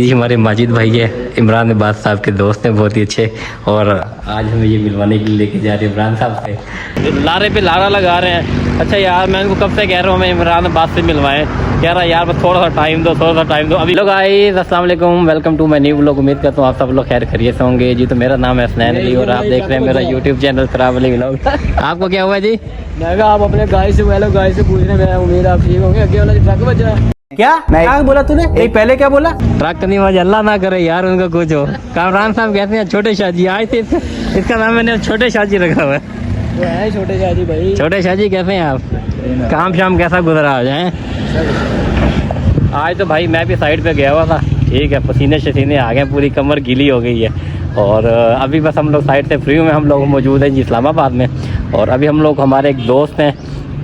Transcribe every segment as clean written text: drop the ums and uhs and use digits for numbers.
जी हमारे माजिद भाई है, इमरान अब्बास साहब के दोस्त हैं, बहुत ही अच्छे। और आज हमें ये मिलवाने के लिए लेके जा रहे हैं इमरान साहब से। लारे पे लारा लगा रहे हैं। अच्छा यार मैं इनको कब से कह रहा हूँ हमें इमरान अब्बास से मिलवाएं, कह रहा यार बस थोड़ा सा टाइम दो, थोड़ा सा टाइम दो। अभी लोग आए, अस्सलाम वालेकुम, welcome to my new vlog. उम्मीद करता हूँ आप सब लोग खैर खैरियत से होंगे जी। तो मेरा नाम है हसनैन अली और आप देख रहे हैं मेरा यूट्यूब चैनल खराब अली व्लॉग। आपको क्या हुआ जी? मैं कहा आप अपने गाय से पहले गाय से पूछ रहे हैं, मैं उम्मीद आप ठीक होंगे। आगे वाला ट्रक बज रहा है क्या? क्या बोला तूने? नहीं पहले क्या बोला? ट्रक नहीं बजा, अल्लाह ना करे यार उनका कुछ हो। कामरान साहब कहते हैं छोटे शाहजी आए थे, इसका नाम मैंने छोटे शाहजी रखा हुआ है। वो है छोटे शाहजी भाई। छोटे शाहजी कैसे हैं आप? काम शाम कैसा गुजरा आज हैं? आज तो भाई मैं भी साइड पे गया हुआ था, ठीक है, पसीने शसीने आ गए, पूरी कमर गीली हो गई है। और अभी बस हम लोग साइड से फ्री में हम लोग मौजूद हैं जी इस्लामाबाद में। और अभी हम लोग, हमारे एक दोस्त हैं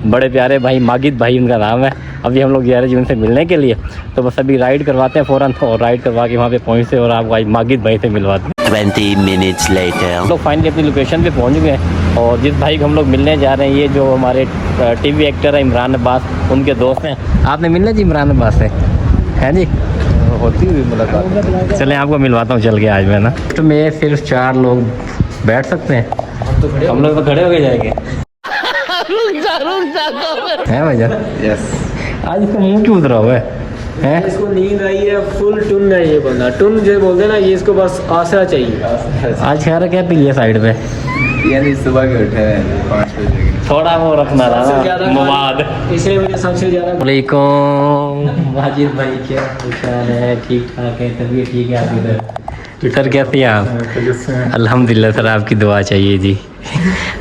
बड़े प्यारे भाई, माजिद भाई उनका नाम है। अभी हम लोग जा रहे हैं उनसे मिलने के लिए, तो बस अभी राइड करवाते हैं फ़ौरन, और राइड करवा के वहाँ पे पहुँचते और आपको माजिद भाई से मिलवाते हैं। 20 minutes later हम लोग फाइनली अपनी लोकेशन पे पहुँच गए हैं। और जिस भाई को हम लोग मिलने जा रहे हैं, ये जो हमारे टीवी एक्टर है इमरान अब्बास, उनके दोस्त हैं। आपने मिलना जी इमरान अब्बास से, है जी? होती हुई मुलाकात। चलें आपको मिलवाता हूँ चल के आज मैं ना। तो मैं सिर्फ 4 लोग बैठ सकते हैं, हम लोग तो खड़े होके जाएंगे। है भैया? यस। आज इसका मुंह क्यों उतरा हुआ है? इसको नींद आई है, फुल टुन है ये बंदा। टुन जो बोलते हैं ना, ये इसको बस आसरा चाहिए। आज खा रहा क्या पी लिया साइड पे? यानी सुबह के उठे हैं 5 बजे। थोड़ा वो रखना था मवाद, इसलिए मुझे सबसे ज्यादा। वालेकुम माजिद भाई, क्या हाल है? ठीक ठाक है, तबीयत ठीक है आपकी? सर कैसे हैं आप? अल्हम्दुलिल्लाह सर, आपकी दुआ चाहिए जी।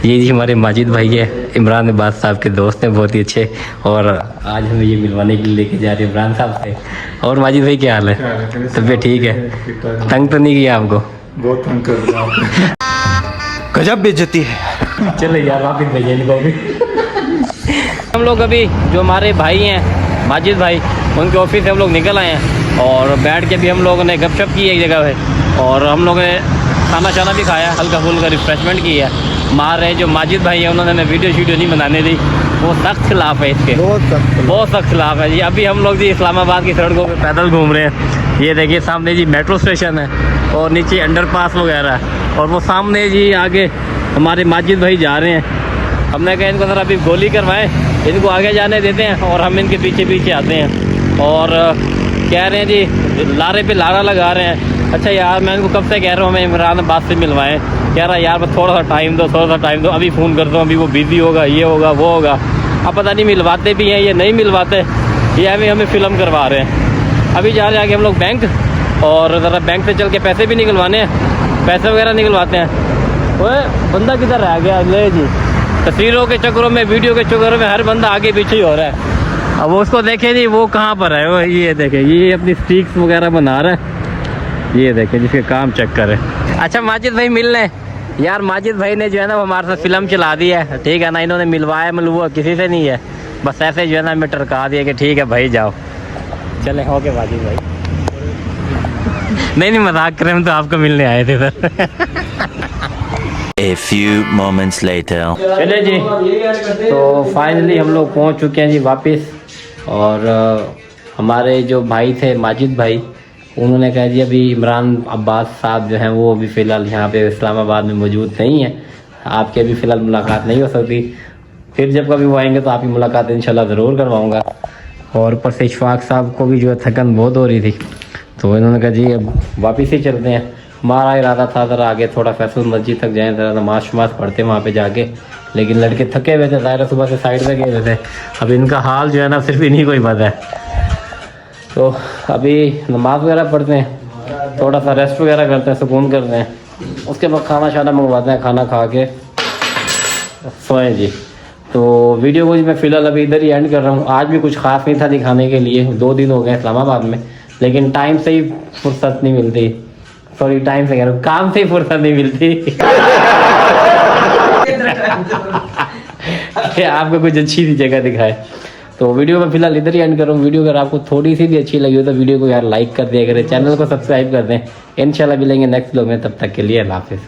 ये जी हमारे माजिद भाई है, इमरान अब्बास साहब के दोस्त हैं, बहुत ही अच्छे। और आज हमें ये मिलवाने के लिए लेके जा रहे हैं इमरान साहब से। और माजिद भाई क्या हाल है? तबीयत ठीक है? तंग तो नहीं किया आपको? बहुत तंग कर रहा है, गजब बेइज्जती है। चलो यार वापिस भेजिए इनको भी। हम लोग अभी जो हमारे भाई हैं माजिद भाई, उनके ऑफिस से हम लोग निकल आए हैं और बैठ के भी हम लोगों ने गपशप की एक जगह पे। और हम लोगों ने खाना शाना भी खाया, हल्का फुल्का रिफ्रेशमेंट किया। मार रहे जो माजिद भाई हैं, उन्होंने वीडियो शीडियो नहीं बनाने दी, वो सख्त खिलाफ है इसके, बहुत सख्त खिलाफ है जी। अभी हम लोग जी इस्लामाबाद की सड़कों पे पैदल घूम रहे हैं। ये देखिए सामने जी मेट्रो स्टेशन है और नीचे अंडरपास वगैरह है। और वो सामने जी आगे हमारे माजिद भाई जा रहे हैं। हमने कहा इनको सर अभी गोली करवाएं, इनको आगे जाने देते हैं और हम इनके पीछे पीछे आते हैं। और कह रहे हैं जी लारे पे लारा लगा रहे हैं। अच्छा यार मैं इनको कब से कह रहा हूँ हमें इमरान अब्बास से मिलवाएं, कह रहा यार बस थोड़ा सा टाइम दो, थोड़ा सा टाइम दो, अभी फ़ोन करता हूँ, अभी वो बिज़ी होगा, ये होगा वो होगा। अब पता नहीं मिलवाते भी हैं ये नहीं मिलवाते, ये हमें फिल्म करवा रहे हैं। अभी जा रहे आगे हम लोग बैंक, और ज़रा बैंक से चल के पैसे भी निकलवाने हैं, पैसे वगैरह निकलवाते हैं। ओए बंदा किधर रह गया? ले जी, तस्वीरों के चक्करों में, वीडियो के चक्करों में हर बंदा आगे पीछे ही हो रहा है। अब वो उसको देखें जी, वो कहाँ पर है? वो ये देखें, ये अपनी स्टिक्स वगैरह बना रहा है, ये देखें जिसके काम चेक करे। अच्छा माजिद भाई मिल लें यार। माजिद भाई ने जो है ना वो हमारे साथ फिल्म चला दी है, ठीक है ना? इन्होंने मिलवा किसी से नहीं है, बस ऐसे जो है ना हमें टरका दिया कि ठीक है भाई जाओ। चले ओके माजिद भाई। नहीं मजाक करें, हम तो आपको मिलने आए थे sir. A few moments later चले जी, तो फाइनली हम लोग पहुंच चुके हैं जी वापस। और हमारे जो भाई थे माजिद भाई, उन्होंने कहा जी अभी इमरान अब्बास साहब जो हैं वो अभी फ़िलहाल यहाँ पे इस्लामाबाद में मौजूद नहीं है, आपके अभी फ़िलहाल मुलाकात नहीं हो सकती। फिर जब कभी वो आएंगे तो आपकी मुलाकात इंशाल्लाह ज़रूर करवाऊँगा। और ऊपर से इशफाक साहब को भी जो है थकन बहुत हो रही थी, तो इन्होंने कहा जी अब वापस ही चलते हैं। हमारा इरादा था ज़रा आगे थोड़ा फैसल मस्जिद तक जाएँ, ज़रा नमाज शमाज पढ़ते वहाँ पे जाके, लेकिन लड़के थके हुए थे, ज़ाहिर सुबह से साइड पे गए हुए थे। अब इनका हाल जो है ना सिर्फ इन्हीं को ही पता है। तो अभी नमाज वगैरह पढ़ते हैं, थोड़ा सा रेस्ट वगैरह करते हैं, सुकून करते हैं, उसके बाद खाना शाना मंगवाते हैं, खाना खा के सोएं जी। तो वीडियो को जी मैं फ़िलहाल अभी इधर ही एंड कर रहा हूँ। आज भी कुछ ख़ास नहीं था दिखाने के लिए, 2 दिन हो गए इस्लामाबाद में, लेकिन टाइम से ही फुर्सत नहीं मिलती। सॉरी टाइम से कह रहा हूँ, काम से ही फुर्सत नहीं मिलती। आपको कुछ अच्छी सी जगह दिखाए। तो वीडियो में फिलहाल इधर ही एंड कर रहा हूँ। वीडियो अगर आपको थोड़ी सी भी अच्छी लगी हो तो वीडियो को यार लाइक कर दिया करें, चैनल को सब्सक्राइब कर दें। इंशाल्लाह मिलेंगे नेक्स्ट व्लॉग में, तब तक के लिए अल्लाह हाफिज़।